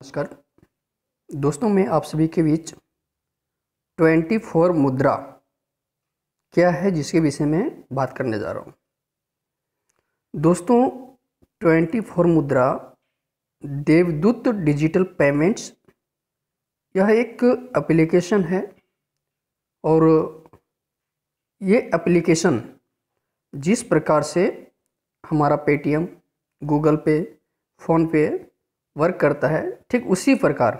नमस्कार दोस्तों, मैं आप सभी के बीच 24 मुद्रा क्या है जिसके विषय में बात करने जा रहा हूँ। दोस्तों, 24 मुद्रा देवदूत डिजिटल पेमेंट्स यह एक एप्लीकेशन है और ये एप्लीकेशन जिस प्रकार से हमारा पेटीएम, गूगल पे, फ़ोनपे वर्क करता है, ठीक उसी प्रकार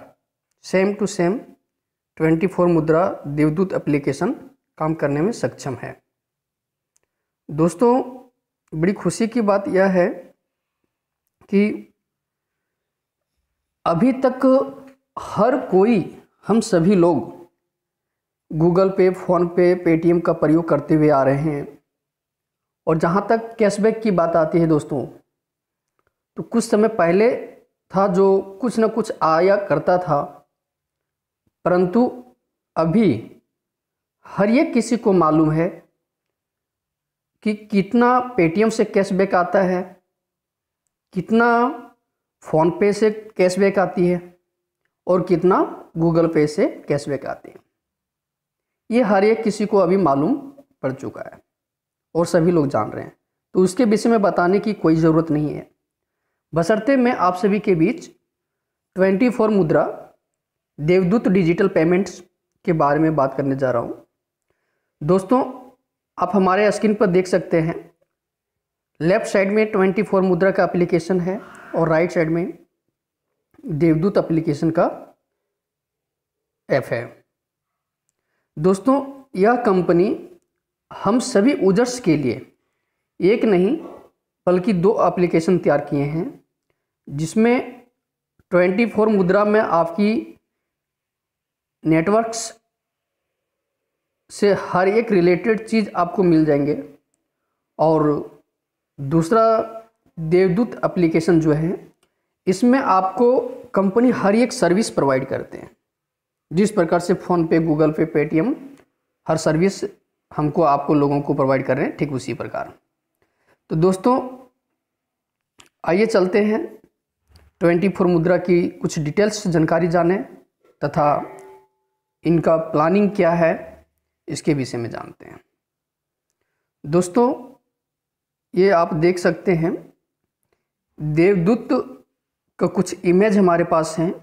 सेम टू सेम 24 मुद्रा देवदूत एप्लीकेशन काम करने में सक्षम है। दोस्तों, बड़ी खुशी की बात यह है कि अभी तक हर कोई, हम सभी लोग गूगल पे, फ़ोनपे, पेटीएम का प्रयोग करते हुए आ रहे हैं। और जहाँ तक कैशबैक की बात आती है दोस्तों, तो कुछ समय पहले था जो कुछ न कुछ आया करता था, परंतु अभी हर एक किसी को मालूम है कि कितना पेटीएम से कैशबैक आता है, कितना फ़ोनपे से कैशबैक आती है और कितना गूगल पे से कैशबैक आती है। ये हर एक किसी को अभी मालूम पड़ चुका है और सभी लोग जान रहे हैं, तो उसके विषय में बताने की कोई ज़रूरत नहीं है। बशर्ते मैं आप सभी के बीच 24 मुद्रा देवदूत डिजिटल पेमेंट्स के बारे में बात करने जा रहा हूँ। दोस्तों, आप हमारे स्क्रीन पर देख सकते हैं, लेफ्ट साइड में 24 मुद्रा का एप्लीकेशन है और राइट साइड में देवदूत एप्लीकेशन का ऐप है। दोस्तों, यह कंपनी हम सभी यूजर्स के लिए एक नहीं बल्कि 2 एप्लीकेशन तैयार किए हैं, जिसमें 24 मुद्रा में आपकी नेटवर्क्स से हर एक रिलेटेड चीज़ आपको मिल जाएंगे। और दूसरा देवदूत एप्लीकेशन जो है, इसमें आपको कंपनी हर एक सर्विस प्रोवाइड करते हैं। जिस प्रकार से फ़ोनपे, गूगल पे, पेटीएम हर सर्विस हमको, आपको लोगों को प्रोवाइड कर रहे हैं, ठीक उसी प्रकार। तो दोस्तों, आइए चलते हैं 24 मुद्रा की कुछ डिटेल्स जानकारी जाने तथा इनका प्लानिंग क्या है इसके विषय में जानते हैं। दोस्तों, ये आप देख सकते हैं, देवदूत का कुछ इमेज हमारे पास हैं।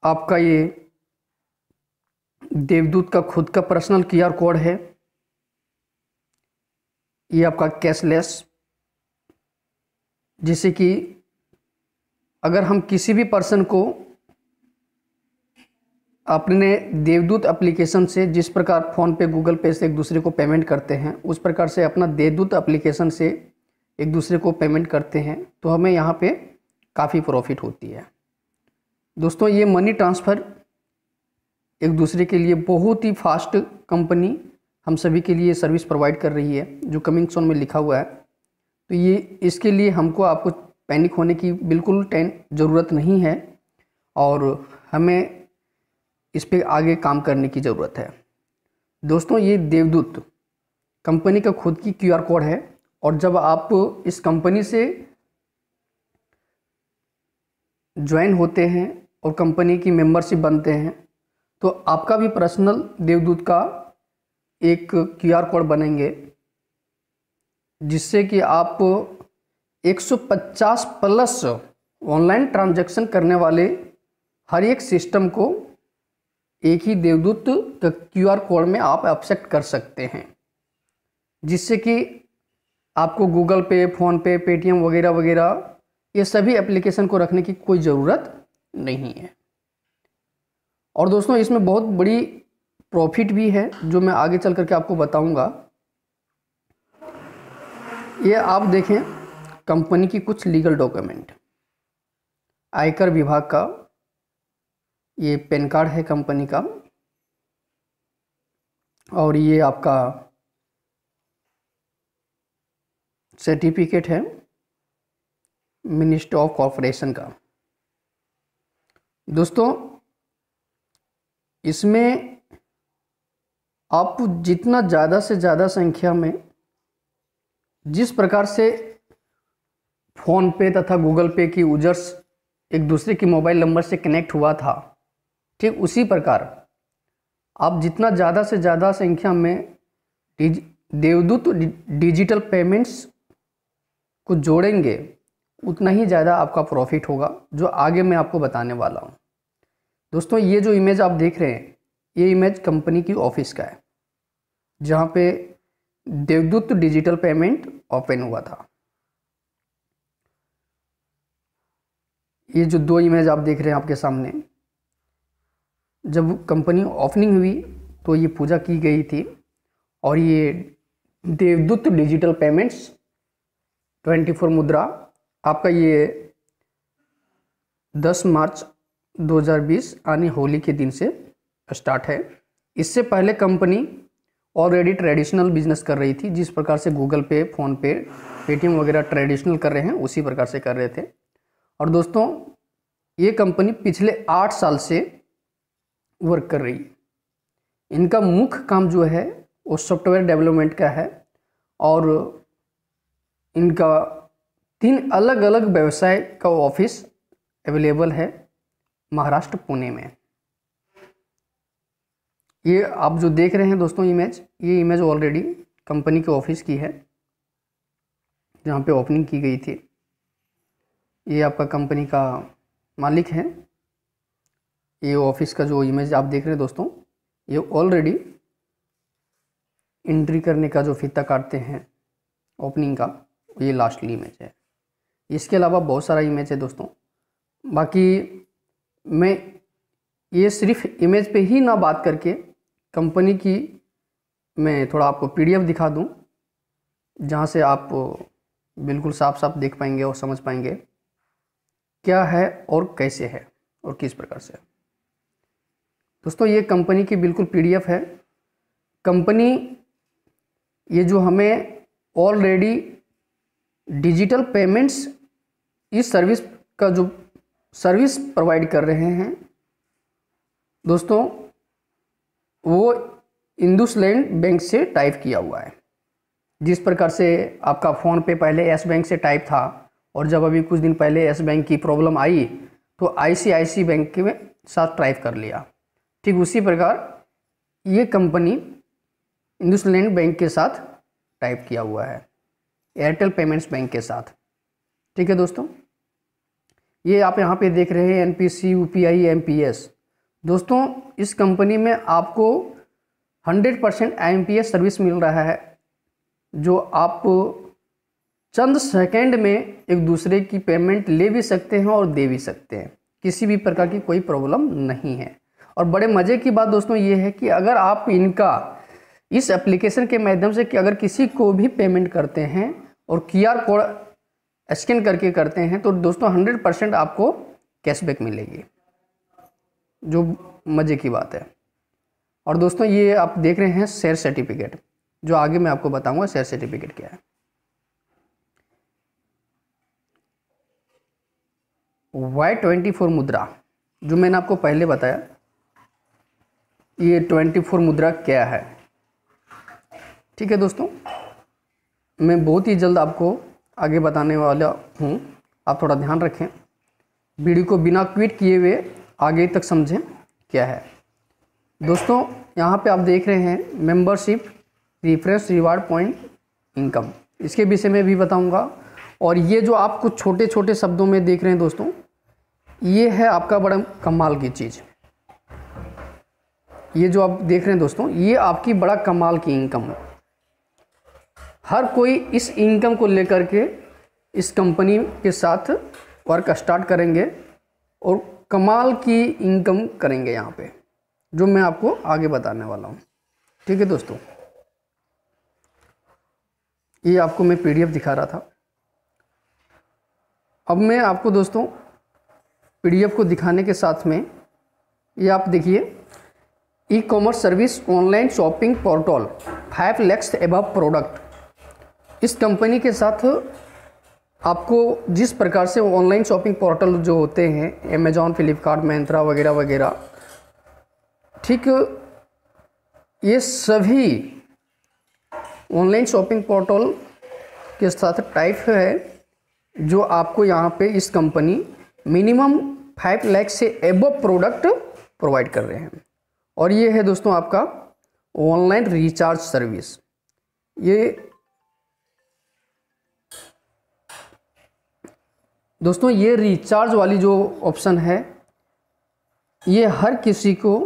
आपका ये देवदूत का खुद का पर्सनल QR कोड है। ये आपका कैशलेस, जिसे कि अगर हम किसी भी पर्सन को अपने देवदूत एप्लीकेशन से, जिस प्रकार फ़ोनपे, गूगल पे से एक दूसरे को पेमेंट करते हैं, उस प्रकार से अपना देवदूत एप्लीकेशन से एक दूसरे को पेमेंट करते हैं, तो हमें यहाँ पे काफ़ी प्रॉफिट होती है। दोस्तों, ये मनी ट्रांसफ़र एक दूसरे के लिए बहुत ही फास्ट कंपनी हम सभी के लिए सर्विस प्रोवाइड कर रही है, जो कमिंग सून में लिखा हुआ है। तो ये इसके लिए हमको, आपको पैनिक होने की बिल्कुल ज़रूरत नहीं है और हमें इस पे आगे काम करने की ज़रूरत है। दोस्तों, ये देवदूत कंपनी का खुद की QR कोड है और जब आप इस कंपनी से ज्वाइन होते हैं और कंपनी की मेंबरशिप बनते हैं, तो आपका भी पर्सनल देवदूत का एक QR कोड बनेंगे, जिससे कि आप 150 प्लस ऑनलाइन ट्रांजैक्शन करने वाले हर एक सिस्टम को एक ही देवदूत का QR कोड में आप एक्सेप्ट कर सकते हैं, जिससे कि आपको गूगल पे, फ़ोनपे, पेटीएम वगैरह वगैरह ये सभी एप्लीकेशन को रखने की कोई ज़रूरत नहीं है। और दोस्तों, इसमें बहुत बड़ी प्रॉफिट भी है, जो मैं आगे चल करके आपको बताऊंगा। ये आप देखें, कंपनी की कुछ लीगल डॉक्यूमेंट, आयकर विभाग का ये पैन कार्ड है कंपनी का, और ये आपका सर्टिफिकेट है मिनिस्ट्री ऑफ कॉर्पोरेशन का। दोस्तों, इसमें आप जितना ज़्यादा से ज़्यादा संख्या में, जिस प्रकार से फ़ोन पे तथा गूगल पे की यूजर्स एक दूसरे के मोबाइल नंबर से कनेक्ट हुआ था, ठीक उसी प्रकार आप जितना ज़्यादा से ज़्यादा संख्या में देवदूत डिजिटल पेमेंट्स को जोड़ेंगे उतना ही ज़्यादा आपका प्रॉफिट होगा, जो आगे मैं आपको बताने वाला हूँ। दोस्तों, ये जो इमेज आप देख रहे हैं, ये इमेज कंपनी की ऑफिस का है, जहाँ पे देवदूत डिजिटल पेमेंट ओपन हुआ था। ये जो दो इमेज आप देख रहे हैं आपके सामने, जब कंपनी ओपनिंग हुई तो ये पूजा की गई थी, और ये देवदूत डिजिटल पेमेंट्स 24 मुद्रा आपका ये 10 मार्च 2020 यानी होली के दिन से स्टार्ट है। इससे पहले कंपनी ऑलरेडी ट्रेडिशनल बिजनेस कर रही थी, जिस प्रकार से गूगल पे, फ़ोन पे, पेटीएम वगैरह ट्रेडिशनल कर रहे हैं उसी प्रकार से कर रहे थे। और दोस्तों, ये कंपनी पिछले 8 साल से वर्क कर रही है। इनका मुख्य काम जो है वो सॉफ्टवेयर डेवलपमेंट का है, और इनका 3 अलग अलग व्यवसाय का ऑफिस अवेलेबल है महाराष्ट्र पुणे में। ये आप जो देख रहे हैं दोस्तों इमेज, ये इमेज ऑलरेडी कंपनी के ऑफिस की है, जहाँ पे ओपनिंग की गई थी। ये आपका कंपनी का मालिक है। ये ऑफिस का जो इमेज आप देख रहे हैं दोस्तों, ये ऑलरेडी एंट्री करने का जो फीता काटते हैं ओपनिंग का, ये लास्टली इमेज है। इसके अलावा बहुत सारा इमेज है दोस्तों। बाकी मैं ये सिर्फ इमेज पे ही ना बात करके कंपनी की मैं थोड़ा आपको पीडीएफ दिखा दूं, जहां से आप बिल्कुल साफ साफ देख पाएंगे और समझ पाएंगे क्या है और कैसे है और किस प्रकार से। दोस्तों, ये कंपनी की बिल्कुल पीडीएफ है। कंपनी ये जो हमें ऑलरेडी डिजिटल पेमेंट्स इस सर्विस का जो सर्विस प्रोवाइड कर रहे हैं दोस्तों, वो इंडसलैंड बैंक से टाइप किया हुआ है। जिस प्रकार से आपका फ़ोन पे पहले एस बैंक से टाइप था, और जब अभी कुछ दिन पहले एस बैंक की प्रॉब्लम आई तो आईसीआईसी बैंक के साथ टाइप कर लिया, ठीक उसी प्रकार ये कंपनी इंडसलैंड बैंक के साथ टाइप किया हुआ है, एयरटेल पेमेंट्स बैंक के साथ। ठीक है दोस्तों, ये आप यहाँ पे देख रहे हैं एनपीसी, यूपीआई, एमपीएस। दोस्तों, इस कंपनी में आपको 100% आईएमपीएस सर्विस मिल रहा है, जो आप चंद सेकंड में एक दूसरे की पेमेंट ले भी सकते हैं और दे भी सकते हैं। किसी भी प्रकार की कोई प्रॉब्लम नहीं है। और बड़े मज़े की बात दोस्तों ये है कि अगर आप इनका इस एप्लीकेशन के माध्यम से कि अगर किसी को भी पेमेंट करते हैं और क्यूआर कोड स्कैन करके करते हैं, तो दोस्तों 100% आपको कैशबैक मिलेगी, जो मज़े की बात है। और दोस्तों, ये आप देख रहे हैं शेयर सर्टिफिकेट, जो आगे मैं आपको बताऊंगा शेयर सर्टिफिकेट क्या है। Y24 मुद्रा, जो मैंने आपको पहले बताया, ये 24 मुद्रा क्या है। ठीक है दोस्तों, मैं बहुत ही जल्द आपको आगे बताने वाला हूँ, आप थोड़ा ध्यान रखें, वीडियो को बिना क्विट किए हुए आगे तक समझें क्या है। दोस्तों, यहाँ पे आप देख रहे हैं membership, reference, reward point, income, इसके विषय में भी बताऊंगा। और ये जो आप कुछ छोटे छोटे शब्दों में देख रहे हैं दोस्तों, ये है आपका बड़ा कमाल की चीज़। ये जो आप देख रहे हैं दोस्तों, ये आपकी बड़ा कमाल की इनकम है। हर कोई इस इनकम को लेकर के इस कंपनी के साथ वर्क स्टार्ट करेंगे और कमाल की इनकम करेंगे यहाँ पे, जो मैं आपको आगे बताने वाला हूँ। ठीक है दोस्तों, ये आपको मैं पीडीएफ दिखा रहा था। अब मैं आपको दोस्तों पीडीएफ को दिखाने के साथ में ये आप देखिए, e commerce service online shopping portal 5 lakh above product. इस कंपनी के साथ आपको जिस प्रकार से ऑनलाइन शॉपिंग पोर्टल जो होते हैं, अमेजॉन, फ्लिपकार्ट, मिंत्रा वगैरह वगैरह, ठीक, ये सभी ऑनलाइन शॉपिंग पोर्टल के साथ टाइप है जो आपको यहाँ पे इस कंपनी मिनिमम 5 लाख से एबव प्रोडक्ट प्रोवाइड कर रहे हैं। और ये है दोस्तों आपका ऑनलाइन रिचार्ज सर्विस। ये दोस्तों ये रिचार्ज वाली जो ऑप्शन है, ये हर किसी को,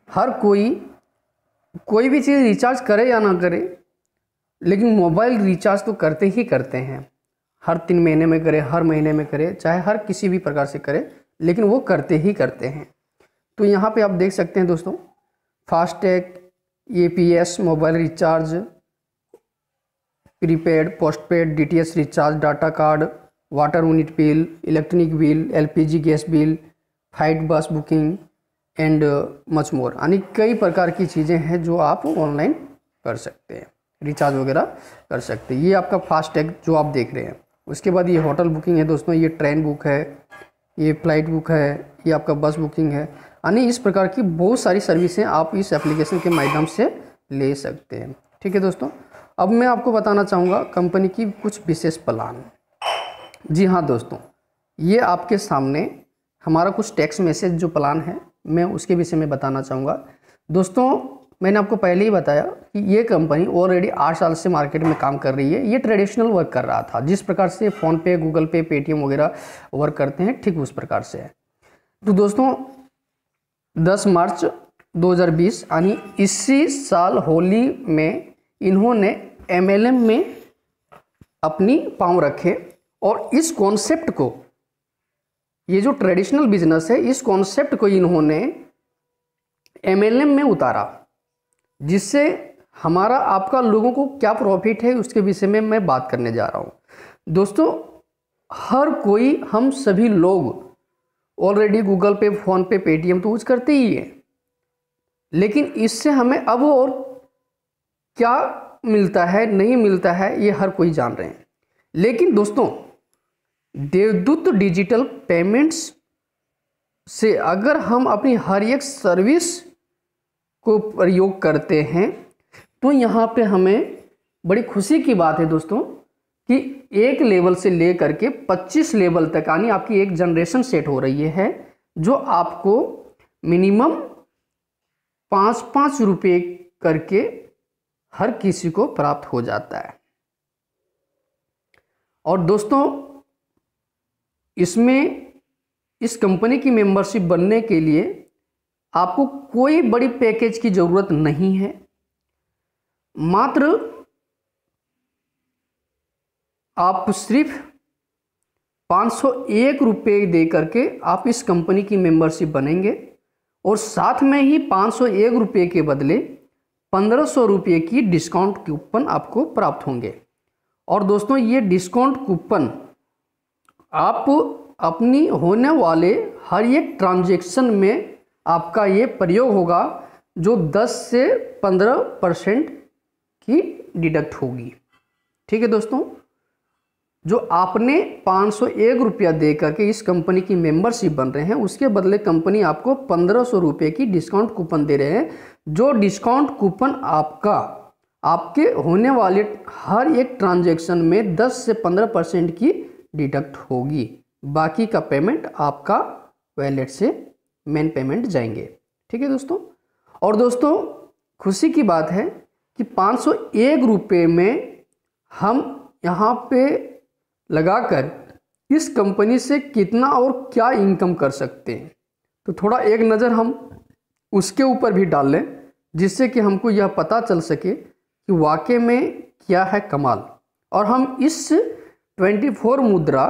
हर कोई भी चीज़ रिचार्ज करे या ना करे, लेकिन मोबाइल रिचार्ज तो करते ही करते हैं। हर 3 महीने में करे, हर महीने में करे, चाहे हर किसी भी प्रकार से करे, लेकिन वो करते ही करते हैं। तो यहाँ पे आप देख सकते हैं दोस्तों, FASTag, APS, mobile recharge, prepaid, postpaid, DTH recharge, data card, water unit bill, electronic bill, LPG gas bill, flight बस बुकिंग एंड मच मोर, यानी कई प्रकार की चीज़ें हैं जो आप ऑनलाइन कर सकते हैं, रिचार्ज वगैरह कर सकते हैं। ये आपका फास्टैग जो आप देख रहे हैं। उसके बाद ये होटल बुकिंग है दोस्तों, ये ट्रेन बुक है, ये फ्लाइट बुक है, ये आपका बस बुकिंग है, यानी इस प्रकार की बहुत सारी सर्विसें आप इस एप्लीकेशन के माध्यम से ले सकते हैं। ठीक है दोस्तों, अब मैं आपको बताना चाहूँगा कंपनी की कुछ विशेष प्लान। जी हाँ दोस्तों, ये आपके सामने हमारा कुछ टेक्स्ट मैसेज जो प्लान है, मैं उसके विषय में बताना चाहूँगा। दोस्तों मैंने आपको पहले ही बताया कि ये कंपनी ऑलरेडी 8 साल से मार्केट में काम कर रही है। ये ट्रेडिशनल वर्क कर रहा था, जिस प्रकार से फ़ोनपे, गूगल पे, पेटीएम वगैरह वर्क करते हैं, ठीक उस प्रकार से है। तो दोस्तों 10 मार्च 2020 यानी इसी साल होली में इन्होंने MLM में अपनी पाँव रखे और इस कॉन्सेप्ट को, ये जो ट्रेडिशनल बिजनेस है, इस कॉन्सेप्ट को इन्होंने MLM में उतारा, जिससे हमारा आपका लोगों को क्या प्रॉफिट है उसके विषय में मैं बात करने जा रहा हूँ। दोस्तों हर कोई, हम सभी लोग ऑलरेडी गूगल पे, फ़ोन पे, पेटीएम तो यूज करते ही है, लेकिन इससे हमें अब और क्या मिलता है, नहीं मिलता है, ये हर कोई जान रहे हैं। लेकिन दोस्तों देवदूत डिजिटल पेमेंट्स से अगर हम अपनी हर एक सर्विस को प्रयोग करते हैं तो यहाँ पे हमें बड़ी खुशी की बात है दोस्तों कि 1 लेवल से लेकर के 25 लेवल तक, यानी आपकी एक जनरेशन सेट हो रही है, जो आपको मिनिमम 5-5 रुपये करके हर किसी को प्राप्त हो जाता है। और दोस्तों इसमें, इस कंपनी की मेंबरशिप बनने के लिए आपको कोई बड़ी पैकेज की ज़रूरत नहीं है। मात्र आप सिर्फ 501 रुपये दे करके आप इस कंपनी की मेंबरशिप बनेंगे और साथ में ही 501 रुपये के बदले 1500 रुपये की डिस्काउंट कूपन आपको प्राप्त होंगे। और दोस्तों ये डिस्काउंट कूपन आप अपनी होने वाले हर एक ट्रांजैक्शन में आपका ये प्रयोग होगा, जो 10 से 15% की डिडक्ट होगी। ठीक है दोस्तों, जो आपने 501 रुपया दे करके इस कंपनी की मेंबरशिप बन रहे हैं, उसके बदले कंपनी आपको 1500 रुपये की डिस्काउंट कूपन दे रहे हैं, जो डिस्काउंट कूपन आपका आपके होने वाले हर एक ट्रांजैक्शन में 10 से 15% की डिडक्ट होगी। बाकी का पेमेंट आपका वॉलेट से मेन पेमेंट जाएंगे। ठीक है दोस्तों, और दोस्तों खुशी की बात है कि 501 रुपये में हम यहाँ पे लगाकर इस कंपनी से कितना और क्या इनकम कर सकते हैं, तो थोड़ा एक नज़र हम उसके ऊपर भी डाल लें, जिससे कि हमको यह पता चल सके कि वाकई में क्या है कमाल, और हम इस 24 मुद्रा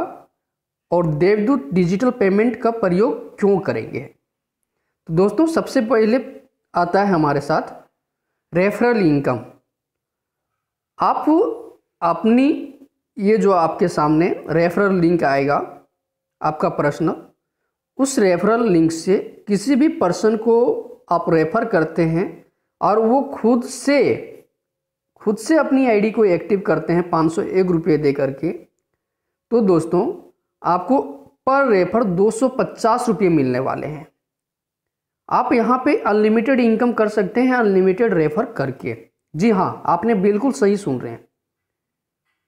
और देवदूत डिजिटल पेमेंट का प्रयोग क्यों करेंगे। तो दोस्तों सबसे पहले आता है हमारे साथ रेफरल इनकम। आप अपनी, ये जो आपके सामने रेफरल लिंक आएगा आपका प्रश्न, उस रेफरल लिंक से किसी भी पर्सन को आप रेफर करते हैं और वो खुद से अपनी आईडी को एक्टिव करते हैं 501 रुपये दे करके, तो दोस्तों आपको पर रेफर 250 रुपये मिलने वाले हैं। आप यहाँ पे अनलिमिटेड इनकम कर सकते हैं अनलिमिटेड रेफर करके। जी हाँ, आपने बिल्कुल सही सुन रहे हैं,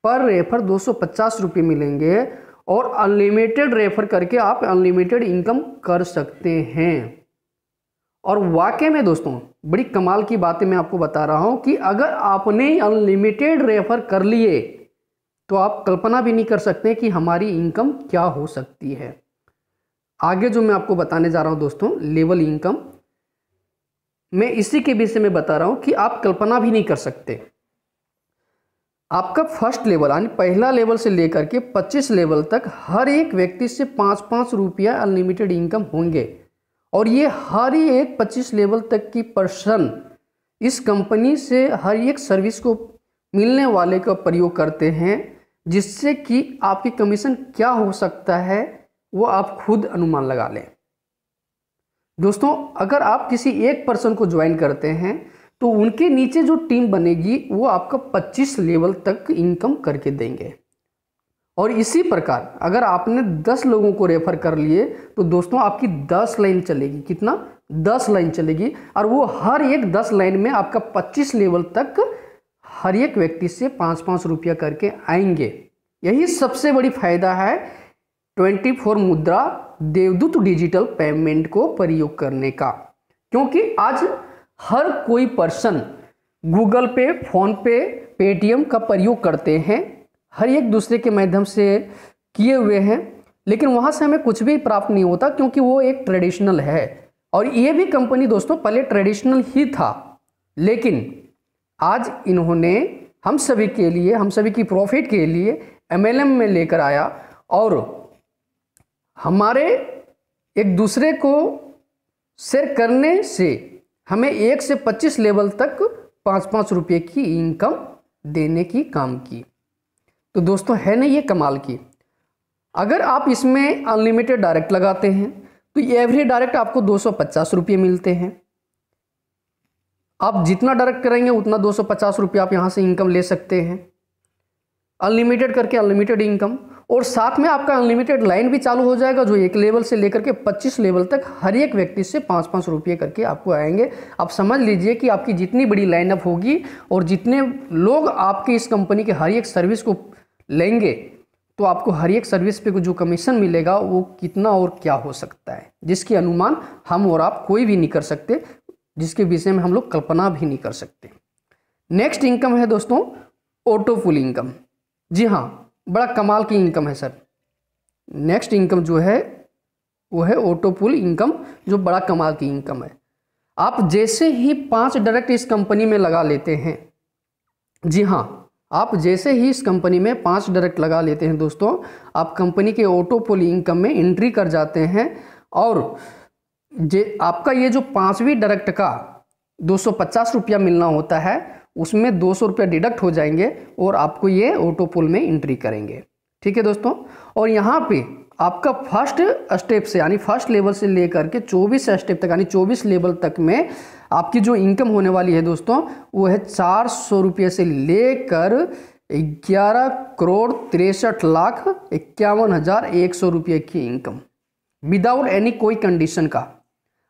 पर रेफर 250 रुपये मिलेंगे और अनलिमिटेड रेफर करके आप अनलिमिटेड इनकम कर सकते हैं। और वाकई में दोस्तों बड़ी कमाल की बातें मैं आपको बता रहा हूं कि अगर आपने अनलिमिटेड रेफर कर लिए तो आप कल्पना भी नहीं कर सकते कि हमारी इनकम क्या हो सकती है। आगे जो मैं आपको बताने जा रहा हूं दोस्तों, लेवल इनकम, मैं इसी के विषय में बता रहा हूं कि आप कल्पना भी नहीं कर सकते। आपका फर्स्ट लेवल यानी पहला लेवल से लेकर के 25 लेवल तक हर एक व्यक्ति से 5-5 रुपया अनलिमिटेड इनकम होंगे। और ये हर एक 25 लेवल तक की पर्सन इस कंपनी से हर एक सर्विस को मिलने वाले का प्रयोग करते हैं, जिससे कि आपकी कमीशन क्या हो सकता है वो आप खुद अनुमान लगा लें। दोस्तों अगर आप किसी एक पर्सन को ज्वाइन करते हैं तो उनके नीचे जो टीम बनेगी वो आपका 25 लेवल तक इनकम करके देंगे। और इसी प्रकार अगर आपने 10 लोगों को रेफर कर लिए तो दोस्तों आपकी 10 लाइन चलेगी। कितना? 10 लाइन चलेगी। और वो हर एक 10 लाइन में आपका 25 लेवल तक हर एक व्यक्ति से 5-5 रुपया करके आएंगे। यही सबसे बड़ी फायदा है 24 मुद्रा देवदूत डिजिटल पेमेंट को प्रयोग करने का। क्योंकि आज हर कोई पर्सन गूगल पे, फोन पे, पेटीएम का प्रयोग करते हैं, हर एक दूसरे के माध्यम से किए हुए हैं, लेकिन वहाँ से हमें कुछ भी प्राप्त नहीं होता क्योंकि वो एक ट्रेडिशनल है। और ये भी कंपनी दोस्तों पहले ट्रेडिशनल ही था, लेकिन आज इन्होंने हम सभी के लिए, हम सभी की प्रॉफिट के लिए MLM में लेकर आया और हमारे एक दूसरे को शेयर करने से हमें 1 से 25 लेवल तक 5-5 रुपये की इनकम देने की काम की। तो दोस्तों है ना ये कमाल की। अगर आप इसमें अनलिमिटेड डायरेक्ट लगाते हैं तो एवरी डायरेक्ट आपको 250 रुपये मिलते हैं। आप जितना डायरेक्ट करेंगे उतना 250 रुपये आप यहाँ से इनकम ले सकते हैं। अनलिमिटेड करके अनलिमिटेड इनकम, और साथ में आपका अनलिमिटेड लाइन भी चालू हो जाएगा जो 1 लेवल से लेकर के 25 लेवल तक हर एक व्यक्ति से 5-5 रुपये करके आपको आएंगे। आप समझ लीजिए कि आपकी जितनी बड़ी लाइनअप होगी और जितने लोग आपकी इस कंपनी के हर एक सर्विस को लेंगे तो आपको हर एक सर्विस पे जो कमीशन मिलेगा वो कितना और क्या हो सकता है, जिसकी अनुमान हम और आप कोई भी नहीं कर सकते, जिसके विषय में हम लोग कल्पना भी नहीं कर सकते। नेक्स्ट इनकम है दोस्तों ऑटो पुल इनकम। जी हाँ, बड़ा कमाल की इनकम है सर। नेक्स्ट इनकम जो है वो है ऑटो पुल इनकम, जो बड़ा कमाल की इनकम है। आप जैसे ही 5 डायरेक्ट इस कंपनी में लगा लेते हैं, जी हाँ, आप जैसे ही इस कंपनी में 5 डायरेक्ट लगा लेते हैं दोस्तों, आप कंपनी के ऑटो पुल इनकम में एंट्री कर जाते हैं और आपका ये जो 5वीं डायरेक्ट का 250 रुपया मिलना होता है उसमें 200 रुपया डिडक्ट हो जाएंगे और आपको ये ऑटो पुल में एंट्री करेंगे। ठीक है दोस्तों। और यहाँ पे आपका फर्स्ट स्टेप से यानी फर्स्ट लेवल से लेकर के 24 स्टेप तक यानी 24 लेवल तक में आपकी जो इनकम होने वाली है दोस्तों वो है 400 रुपये से लेकर 11,63,51,100 रुपये की इनकम विदाउट एनी कोई कंडीशन का।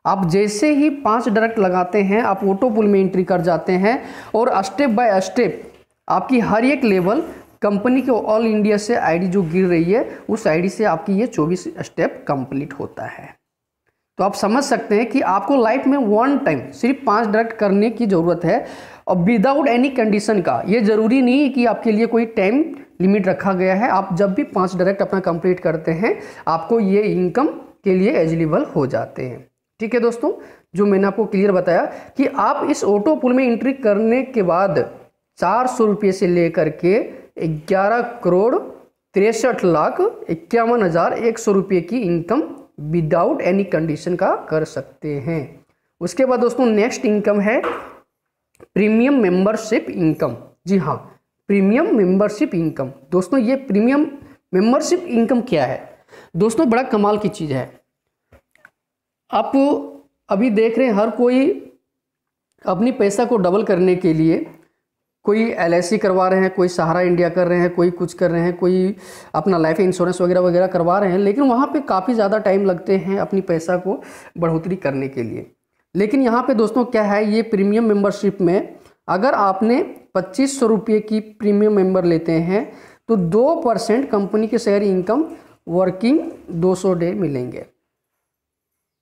आप जैसे ही 5 डायरेक्ट लगाते हैं आप ऑटो पुल में एंट्री कर जाते हैं और स्टेप बाय स्टेप आपकी हर एक लेवल कंपनी के ऑल इंडिया से आईडी जो गिर रही है उस आईडी से आपकी ये 24 स्टेप कंप्लीट होता है। तो आप समझ सकते हैं कि आपको लाइफ में 1 टाइम सिर्फ 5 डायरेक्ट करने की ज़रूरत है और विदाउट एनी कंडीशन का। ये ज़रूरी नहीं है कि आपके लिए कोई टाइम लिमिट रखा गया है। आप जब भी 5 डायरेक्ट अपना कंप्लीट करते हैं आपको ये इनकम के लिए एलिजिबल हो जाते हैं। ठीक है दोस्तों, जो मैंने आपको क्लियर बताया कि आप इस ऑटो पुल में एंट्री करने के बाद 400 रुपये से लेकर के 11,63,51,100 रुपये की इनकम विदाउट एनी कंडीशन का कर सकते हैं। उसके बाद दोस्तों नेक्स्ट इनकम है प्रीमियम मेंबरशिप इनकम। जी हाँ, प्रीमियम मेंबरशिप इनकम। दोस्तों ये प्रीमियम मेंबरशिप इनकम क्या है? दोस्तों बड़ा कमाल की चीज़ है। आप अभी देख रहे हैं हर कोई अपनी पैसा को डबल करने के लिए कोई LIC करवा रहे हैं, कोई सहारा इंडिया कर रहे हैं, कोई कुछ कर रहे हैं, कोई अपना लाइफ इंश्योरेंस वगैरह वगैरह करवा रहे हैं, लेकिन वहाँ पे काफ़ी ज़्यादा टाइम लगते हैं अपनी पैसा को बढ़ोतरी करने के लिए। लेकिन यहाँ पे दोस्तों क्या है, ये प्रीमियम मेंबरशिप में अगर आपने 2500 रुपये की प्रीमियम मेंबर लेते हैं तो 2% कंपनी के शेयर इनकम वर्किंग 200 डे मिलेंगे।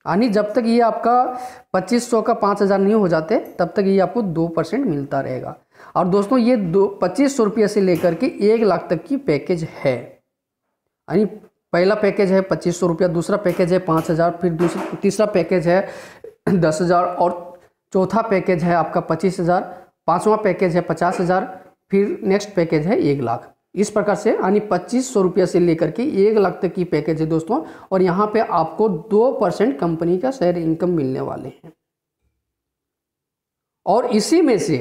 यानी जब तक ये आपका 2500 का 5000 नहीं हो जाते तब तक ये आपको 2% मिलता रहेगा। और दोस्तों ये 2500 रुपये से लेकर के 1 लाख तक की पैकेज है। यानी पहला पैकेज है 2500 रुपया, दूसरा पैकेज है 5000, फिर तीसरा पैकेज है 10,000 और चौथा पैकेज है आपका 25,000, पाँचवा पैकेज है 50,000, फिर नेक्स्ट पैकेज है 1 लाख। इस प्रकार से यानी 2500 रुपया से लेकर के 1 लाख तक की पैकेज है दोस्तों। और यहाँ पे आपको 2% कंपनी का शेयर इनकम मिलने वाले हैं। और इसी में से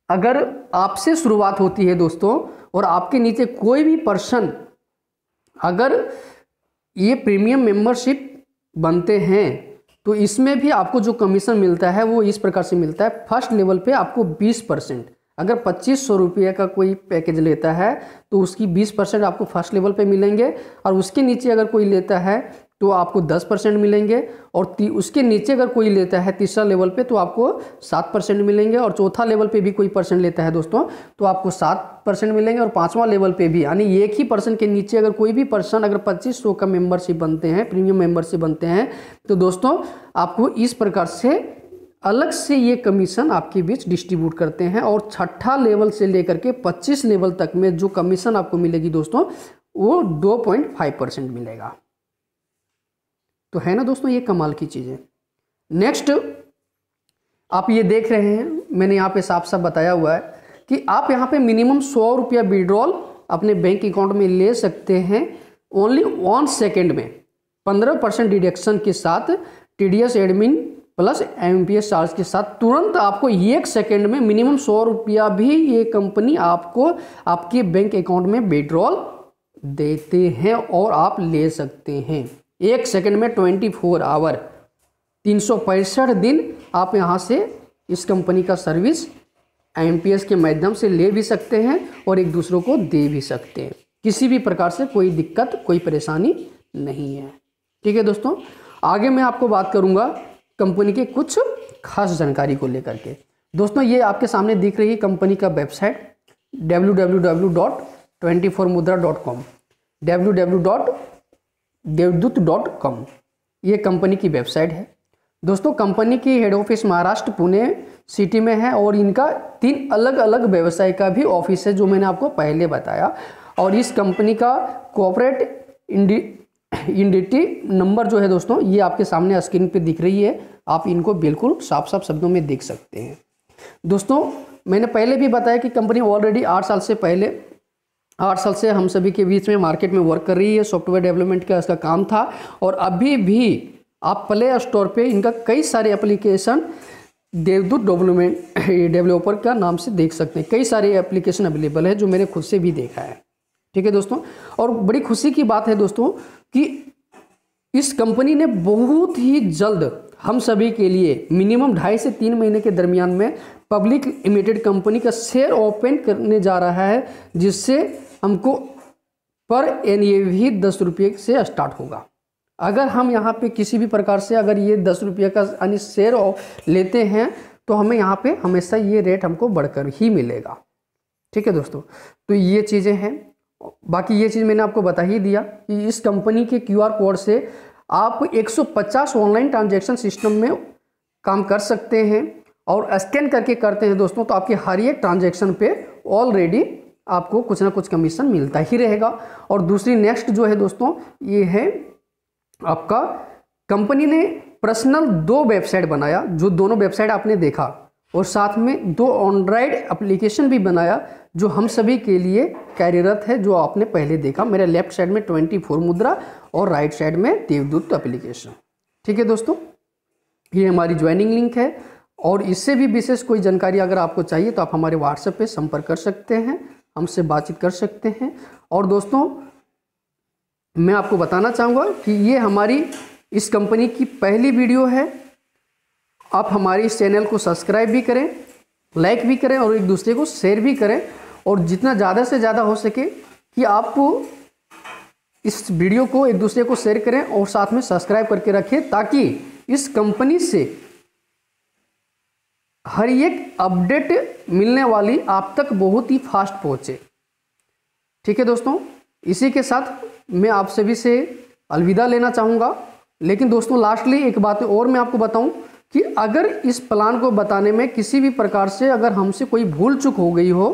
अगर आपसे शुरुआत होती है दोस्तों और आपके नीचे कोई भी पर्सन अगर ये प्रीमियम मेंबरशिप बनते हैं तो इसमें भी आपको जो कमीशन मिलता है वो इस प्रकार से मिलता है। फर्स्ट लेवल पे आपको 20%, अगर 2500 रुपये का कोई पैकेज लेता है तो उसकी 20% आपको फर्स्ट लेवल पे मिलेंगे। और उसके नीचे अगर कोई लेता है तो आपको 10% मिलेंगे। और उसके नीचे अगर कोई लेता है तीसरा लेवल पे तो आपको 7% मिलेंगे। और चौथा लेवल पे भी कोई पर्सन लेता है दोस्तों तो आपको 7% मिलेंगे। और पाँचवा लेवल पे भी यानी एक ही पर्सन के नीचे अगर कोई भी पर्सन अगर 2500 का मेंबरशिप बनते हैं, प्रीमियम मेंबरशिप बनते हैं तो दोस्तों आपको इस प्रकार से अलग से ये कमीशन आपके बीच डिस्ट्रीब्यूट करते हैं। और छठा लेवल से लेकर के 25 लेवल तक में जो कमीशन आपको मिलेगी दोस्तों वो 2.5% मिलेगा। तो है ना दोस्तों ये कमाल की चीज़ है। नेक्स्ट आप ये देख रहे हैं, मैंने यहाँ पे साफ साफ बताया हुआ है कि आप यहाँ पे मिनिमम 100 रुपया विड्रॉल अपने बैंक अकाउंट में ले सकते हैं ओनली 1 सेकेंड में 15% डिडक्शन के साथ, TDS admin plus MPS charge के साथ। तुरंत आपको 1 सेकेंड में मिनिमम 100 रुपया भी ये कंपनी आपको आपके बैंक अकाउंट में विड्रॉल देते हैं और आप ले सकते हैं 1 सेकेंड में। 24 आवर 365 दिन आप यहाँ से इस कंपनी का सर्विस MPS के माध्यम से ले भी सकते हैं और एक दूसरों को दे भी सकते हैं। किसी भी प्रकार से कोई दिक्कत कोई परेशानी नहीं है। ठीक है दोस्तों, आगे मैं आपको बात करूँगा कंपनी के कुछ खास जानकारी को लेकर के। दोस्तों ये आपके सामने दिख रही है कंपनी का वेबसाइट www.24mudra.com, www.devdut.com ये कंपनी की वेबसाइट है। दोस्तों कंपनी की head office Maharashtra Pune city में है और इनका 3 अलग अलग व्यवसाय का भी ऑफिस है जो मैंने आपको पहले बताया। और इस कंपनी का कॉर्पोरेट इंडिटी नंबर जो है दोस्तों ये आपके सामने स्क्रीन पे दिख रही है, आप इनको बिल्कुल साफ साफ शब्दों में देख सकते हैं। दोस्तों मैंने पहले भी बताया कि कंपनी ऑलरेडी 8 साल से हम सभी के बीच में मार्केट में वर्क कर रही है। सॉफ्टवेयर डेवलपमेंट का इसका काम था और अभी भी आप प्ले स्टोर पे इनका कई सारे एप्लीकेशन देवदूत डेवलपर का नाम से देख सकते हैं। कई सारे एप्लीकेशन अवेलेबल है जो मैंने खुद से भी देखा है। ठीक है दोस्तों, और बड़ी खुशी की बात है दोस्तों कि इस कंपनी ने बहुत ही जल्द हम सभी के लिए मिनिमम 2.5 से 3 महीने के दरमियान में पब्लिक लिमिटेड कंपनी का शेयर ओपन करने जा रहा है, जिससे हमको पर NAV 10 रुपये से स्टार्ट होगा। अगर हम यहाँ पे किसी भी प्रकार से अगर ये 10 रुपये का यानी शेयर लेते हैं तो हमें यहाँ पे हमेशा ये रेट हमको बढ़कर ही मिलेगा। ठीक है दोस्तों, तो ये चीज़ें हैं। बाकी ये चीज़ मैंने आपको बता ही दिया कि इस कंपनी के QR कोड से आप 150 ऑनलाइन ट्रांजैक्शन सिस्टम में काम कर सकते हैं और स्कैन करके करते हैं दोस्तों तो आपके हर एक ट्रांजैक्शन पे ऑलरेडी आपको कुछ ना कुछ कमीशन मिलता ही रहेगा। और दूसरी नेक्स्ट जो है दोस्तों ये है आपका कंपनी ने पर्सनल 2 वेबसाइट बनाया, जो दोनों वेबसाइट आपने देखा, और साथ में 2 एंड्रॉयड एप्लीकेशन भी बनाया जो हम सभी के लिए कार्यरत है, जो आपने पहले देखा। मेरे लेफ्ट साइड में 24 मुद्रा और राइट साइड में देवदूत एप्लीकेशन। ठीक है दोस्तों, ये हमारी ज्वाइनिंग लिंक है और इससे भी विशेष कोई जानकारी अगर आपको चाहिए तो आप हमारे व्हाट्सएप पे संपर्क कर सकते हैं, हमसे बातचीत कर सकते हैं। और दोस्तों मैं आपको बताना चाहूँगा कि ये हमारी इस कंपनी की पहली वीडियो है। आप हमारे इस चैनल को सब्सक्राइब भी करें, लाइक भी करें और एक दूसरे को शेयर भी करें, और जितना ज़्यादा से ज़्यादा हो सके कि आप इस वीडियो को एक दूसरे को शेयर करें और साथ में सब्सक्राइब करके रखें, ताकि इस कंपनी से हर एक अपडेट मिलने वाली आप तक बहुत ही फास्ट पहुँचे। ठीक है दोस्तों, इसी के साथ मैं आप सभी से अलविदा लेना चाहूँगा। लेकिन दोस्तों लास्टली एक बात और मैं आपको बताऊं कि अगर इस प्लान को बताने में किसी भी प्रकार से अगर हमसे कोई भूल चूक हो गई हो